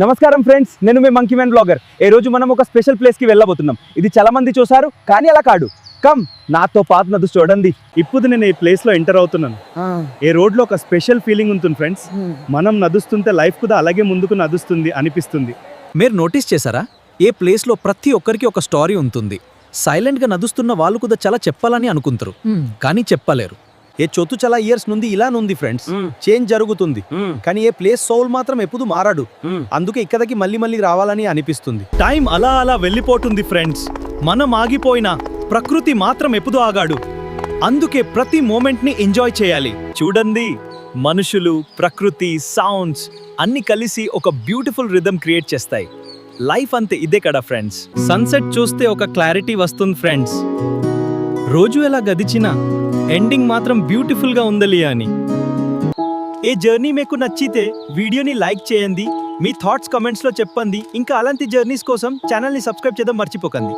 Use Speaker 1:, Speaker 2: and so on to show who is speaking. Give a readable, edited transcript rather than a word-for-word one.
Speaker 1: నమస్కారం ఫ్రెండ్స్, నేను మీ monkey man blogger. ఈ రోజు మనం ఒక స్పెషల్ ప్లేస్ కి వెళ్ళబోతున్నాం. ఇది చాలా మంది చూసారు, కానీ అలా కాదు. కమ్ నాతో పాటు నదు చూడండి.
Speaker 2: ఇప్పుడు నేను ఈ ప్లేస్ లో ఎంటర్ అవుతున్నాను. ఈ రోడ్ లో ఒక స్పెషల్ ఫీలింగ్ ఉంటుంది ఫ్రెండ్స్. మనం నడుస్తుంటే లైఫ్ కూడా అలాగే ముందుకు నడుస్తుంది అనిపిస్తుంది.
Speaker 3: మీరు నోటీస్ చేశారా? ఏ ప్లేస్లో ప్రతి ఒక్కరికి ఒక స్టోరీ ఉంటుంది. సైలెంట్గా నడుస్తున్న వాళ్ళు కూడా చాలా చెప్పాలని అనుకుంటారు, కానీ చెప్పలేరు. ఏ చోటు చాలా ఇయర్స్ నుండి ఇలా నుండి ఫ్రెండ్స్, చేంజ్ జరుగుతుంది, కానీ ఏ ప్లేస్ సోల్ మాత్రం ఎప్పుడు మారాడు. అందుకే ఇక్కడికి మళ్ళీ మళ్ళీ రావాలని అనిపిస్తుంది.
Speaker 2: టైం అలా అలా వెళ్ళిపోతుంది ఫ్రెండ్స్. మనం ఆగిపోయినా ప్రకృతి మాత్రం ఎప్పుడు ఆగాడు. అందుకే ప్రతి మూమెంట్ ని ఎంజాయ్ చేయాలి. చూడండి, మనుషులు, ప్రకృతి, సౌండ్స్ అన్ని కలిసి ఒక బ్యూటిఫుల్ రిథమ్ క్రియేట్ చేస్తాయి. లైఫ్ అంతే ఇదే కదా ఫ్రెండ్స్. సన్సెట్ చూస్తే ఒక క్లారిటీ వస్తుంది ఫ్రెండ్స్. రోజు ఎలా గడిచినా ఎండింగ్ మాత్రం బ్యూటిఫుల్ గా ఉండాలి అని. ఈ జర్నీ మీకు నచ్చితే వీడియోని లైక్ చేయండి, మీ థాట్స్ కమెంట్స్ లో చెప్పండి. ఇంకా అలాంటి జర్నీస్ కోసం ఛానల్ ని సబ్స్క్రైబ్ చేయడం మర్చిపోకండి.